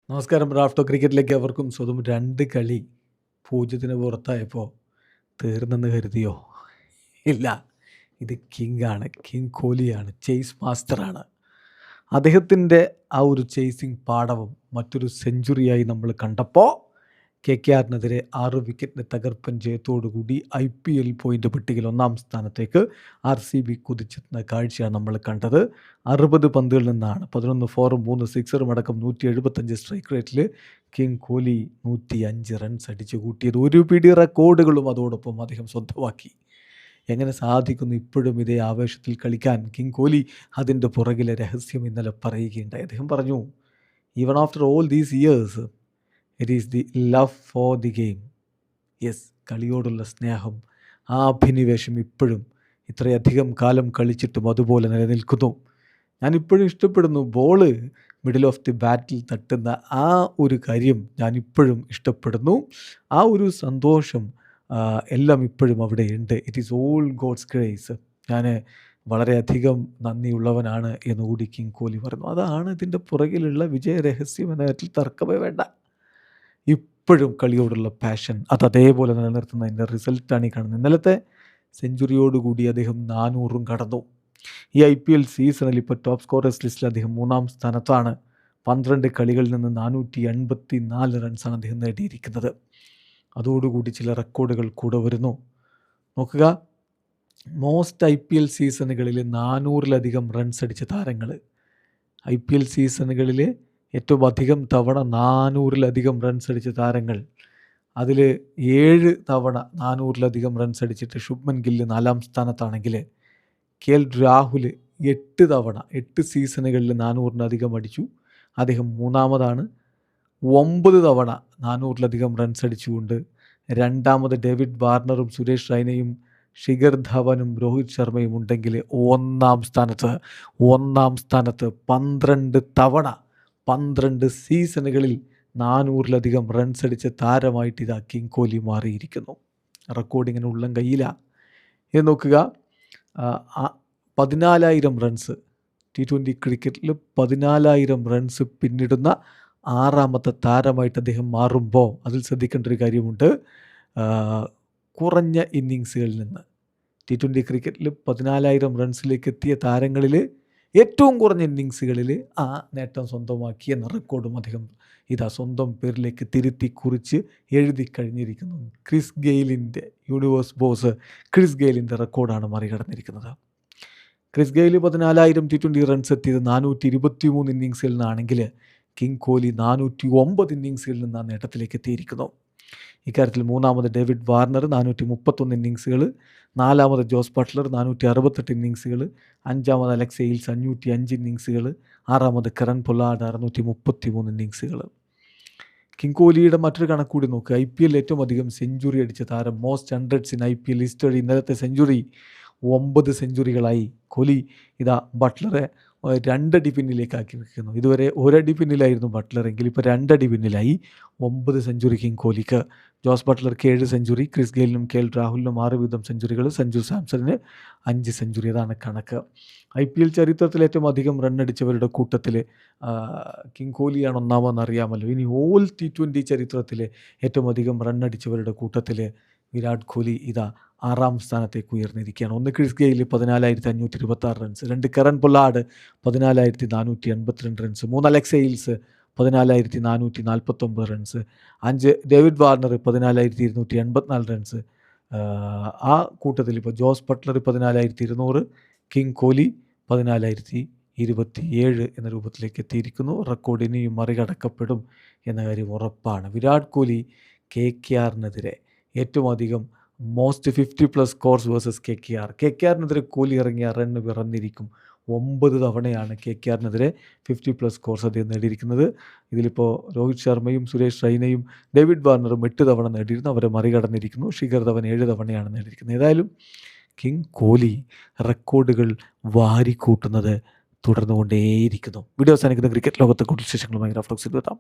നമസ്കാരം. റാഫ്റ്റോ ക്രിക്കറ്റിലേക്ക് അവർക്കും സ്വന്തം 2 കളി 0-ന് പുറത്തായപ്പോൾ തീർന്നെന്ന് കരുതിയോ? ഇല്ല. ഇത് കിങ്ങാണ്. കിങ് കോഹ്ലിയാണ്. ചേസ് മാസ്റ്ററാണ്. അദ്ദേഹത്തിൻ്റെ ആ ഒരു ചേസിങ് പാടവം മറ്റൊരു സെഞ്ചുറിയായി നമ്മൾ കണ്ടപ്പോൾ KKRനെതിരെ 6 വിക്കറ്റിന് തകർപ്പൻ ജയത്തോടുകൂടി IPL പോയിൻ്റ് പട്ടികയിൽ 1-ാം സ്ഥാനത്തേക്ക് RCB കുതിച്ചെത്തുന്ന കാഴ്ചയാണ് നമ്മൾ കണ്ടത്. 60 പന്തുകളിൽ നിന്നാണ് 11 ഫോറും 3 സിക്സറും അടക്കം 175 സ്ട്രൈക്ക് റേറ്റിൽ കിങ് കോഹ്ലി 105 റൺസ് അടിച്ചു കൂട്ടിയത്. ഒരു പിടി റെക്കോർഡുകളും അതോടൊപ്പം അദ്ദേഹം സ്വന്തമാക്കി. എങ്ങനെ സാധിക്കുന്നു ഇപ്പോഴും ഇതേ ആവേശത്തിൽ കളിക്കാൻ? കിങ് കോഹ്ലി അതിൻ്റെ പുറകിലെ രഹസ്യം ഇന്നലെ പറയുകയുണ്ടായി. അദ്ദേഹം പറഞ്ഞു, even after all these years it is the love for the game. Yes, കളിയോടുള്ള സ്നേഹം, ആ അഭിനിവേശം ഇപ്പോഴും ഇത്രയധികം കാലം കളിച്ചിട്ടും അതുപോലെ നിലനിൽക്കുന്നു. ഞാനിപ്പോഴും ഇഷ്ടപ്പെടുന്നു ball middle of the battle തട്ടുന്ന ആ ഒരു കാര്യം ഞാനിപ്പോഴും ഇഷ്ടപ്പെടുന്നു. ആ ഒരു സന്തോഷം എല്ലാം ഇപ്പോഴും അവിടെയുണ്ട്. It is all God's grace. ഞാൻ വളരെയധികം നന്ദിയുള്ളവനാണ് എന്നുകൂടി കിങ് കോഹ്ലി പറഞ്ഞു. അതാണ് ഇതിൻ്റെ പുറകിലുള്ള വിജയരഹസ്യം എന്ന കാര്യത്തിൽ തർക്കമേ വേണ്ട. ഇപ്പോഴും കളിയോടുള്ള പാഷൻ അത് അതേപോലെ നിലനിർത്തുന്നതിൻ്റെ റിസൾട്ടാണ് ഈ കാണുന്നത്. ഇന്നലത്തെ സെഞ്ചുറിയോടുകൂടി അദ്ദേഹം 400 കടന്നു. ഈ IPL സീസണിൽ ഇപ്പോൾ ടോപ്പ് സ്കോറേഴ്സ് ലിസ്റ്റിൽ അദ്ദേഹം 3-ാം സ്ഥാനത്താണ്. 12 കളികളിൽ നിന്ന് 484 റൺസാണ് അദ്ദേഹം നേടിയിരിക്കുന്നത്. അതോടുകൂടി ചില റെക്കോർഡുകൾ കൂടെ വരുന്നു. നോക്കുക, മോസ്റ്റ് IPL സീസണുകളിൽ 400-ലധികം റൺസ് അടിച്ച താരങ്ങൾ, IPL സീസണുകളിൽ ഏറ്റവും അധികം തവണ 400-ലധികം റൺസ് അടിച്ച താരങ്ങൾ, അതിൽ 7 തവണ 400-ലധികം റൺസ് അടിച്ചിട്ട് ശുഭ്മൻ ഗില്ല് 4-ാം സ്ഥാനത്താണെങ്കിൽ KL രാഹുൽ 8 തവണ 8 സീസണുകളിൽ 400-ലധികം അടിച്ചു. അദ്ദേഹം 3-ാമതാണ്. 9 തവണ 400-ലധികം റൺസ് അടിച്ചുകൊണ്ട് 2-ാമത് ഡേവിഡ് വാർണറും സുരേഷ് റൈനയും ശിഖർ ധവനും രോഹിത് ശർമ്മയും ഉണ്ടെങ്കിൽ 1-ാം സ്ഥാനത്ത് 12 തവണ 12 സീസണുകളിൽ 400-ലധികം റൺസ് അടിച്ച താരമായിട്ട് ഇതാ കിങ് കോഹ്ലി മാറിയിരിക്കുന്നു. റെക്കോർഡിങ്ങിന് ഉള്ളം കയ്യിലാണ്. ഇത് നോക്കുക, 14,000 റൺസ് T20 ക്രിക്കറ്റിൽ 14,000 റൺസ് പിന്നിടുന്ന 6-ാമത്തെ താരമായിട്ട് അദ്ദേഹം മാറുമ്പോൾ അതിൽ ശ്രദ്ധിക്കേണ്ട ഒരു കാര്യമുണ്ട്. കുറഞ്ഞ ഇന്നിങ്സുകളിൽ നിന്ന് T20 ക്രിക്കറ്റിൽ 14,000 റൺസിലേക്ക് എത്തിയ താരങ്ങളിൽ ഏറ്റവും കുറഞ്ഞ ഇന്നിങ്സുകളിൽ ആ നേട്ടം സ്വന്തമാക്കി എന്ന റെക്കോർഡും അദ്ദേഹം ഇതാ സ്വന്തം പേരിലേക്ക് തിരുത്തി കുറിച്ച് എഴുതി കഴിഞ്ഞിരിക്കുന്നു. ക്രിസ് ഗെയിലിൻ്റെ യൂണിവേഴ്സ് ബോസ് ക്രിസ് ഗെയിലിൻ്റെ റെക്കോർഡാണ് മറികടന്നിരിക്കുന്നത്. ക്രിസ് ഗെയിൽ 14,000 T20 റൺസ് എത്തിയത് 423 ഇന്നിങ്സിൽ നിന്നാണെങ്കിൽ കിങ് കോഹ്ലി 409 ഇന്നിങ്സുകളിൽ നിന്ന് ആ നേട്ടത്തിലേക്ക് എത്തിയിരിക്കുന്നു. ഇക്കാര്യത്തിൽ 3-ാമത് ഡേവിഡ് വാർണർ 431 ഇന്നിങ്സുകൾ, 4-ാമത് ജോസ് ബട്ട്ലർ 468 ഇന്നിങ്സുകൾ, 5-ാമത് അലക്സ് എയിൽസ് 505 ഇന്നിങ്സുകൾ, 6-ാമത് കരൺ പൊലാർഡ് 633 ഇന്നിങ്സുകൾ. കിങ് കോഹ്ലിയുടെ മറ്റൊരു കണക്ക് കൂടി നോക്കുക. IPL ഏറ്റവും അധികം സെഞ്ചുറി അടിച്ച താരം, most hundreds in IPL history. ഇന്നലത്തെ സെഞ്ചുറി 9 സെഞ്ചുറികളായി. കോഹ്ലി ഇതാ ബട്ട്ലറെ 2 അടി പിന്നിലേക്കാക്കി വെക്കുന്നു. ഇതുവരെ 1 അടി പിന്നിലായിരുന്നു ബട്ട്ലർ എങ്കിൽ ഇപ്പോൾ 2 അടി പിന്നിലായി. 9 സെഞ്ചുറി കിങ് കോഹ്ലിക്ക്. ജോസ് ബട്ട്ലർക്ക് 7 സെഞ്ചുറി, ക്രിസ് ഗെയിലിനും KL രാഹുലിനും 6 വീതം സെഞ്ചുറികൾ, സഞ്ജു സാംസണിന് 5 സെഞ്ചുറി. അതാണ് കണക്ക്. IPL ചരിത്രത്തിൽ ഏറ്റവും അധികം റണ്ണടിച്ചവരുടെ കൂട്ടത്തിൽ കിങ് കോഹ്ലിയാണ് 1-ാമെന്ന് അറിയാമല്ലോ. ഇനി ഓൾ T20 ചരിത്രത്തിൽ ഏറ്റവും അധികം റണ്ണടിച്ചവരുടെ കൂട്ടത്തിൽ വിരാട് കോഹ്ലി ഇതാ 6-ാം സ്ഥാനത്തേക്ക് ഉയർന്നിരിക്കുകയാണ്. 1 Chris Gayle 14,526 runs, 2 Kieron Pollard 14,482 runs, 3 Alex Hales 14,449 runs, 5 David Warner 14,284 runs. ആ കൂട്ടത്തിൽ ഇപ്പോൾ ജോസ് ബട്ട്ലർ 14,200, കിങ് കോഹ്ലി 14,027 എന്ന രൂപത്തിലേക്ക് എത്തിയിരിക്കുന്നു. റെക്കോർഡ് ഇനിയും മറികടക്കപ്പെടും എന്ന കാര്യം ഉറപ്പാണ്. വിരാട് കോഹ്ലി KKRനെതിരെ ഏറ്റവും അധികം മോസ്റ്റ് 50+ സ്കോർസ് വേഴ്സസ് KKRനെതിരെ കോഹ്ലി ഇറങ്ങിയ റണ്ണ് പിറന്നിരിക്കും. 9 തവണയാണ് KKRനെതിരെ 50+ സ്കോർസ് അദ്ദേഹം നേടിയിരിക്കുന്നത്. ഇതിലിപ്പോൾ രോഹിത് ശർമ്മയും സുരേഷ് റൈനയും ഡേവിഡ് വാർണറും 8 തവണ നേടിയിരുന്നു. അവരെ മറികടന്നിരിക്കുന്നു. ശിഖർ ധവൻ 7 തവണയാണ് നേടിയിരിക്കുന്നത്. ഏതായാലും കിങ് കോഹ്ലി റെക്കോർഡുകൾ വാരിക്കൂട്ടുന്നത് തുടർന്നുകൊണ്ടേയിരിക്കുന്നു. വീഡിയോ അവസാനിക്കുന്ന ക്രിക്കറ്റ് ലോകത്തെ കൂടുതൽ വിശേഷങ്ങളുമായി റാഫ്റ്റോ എത്താം.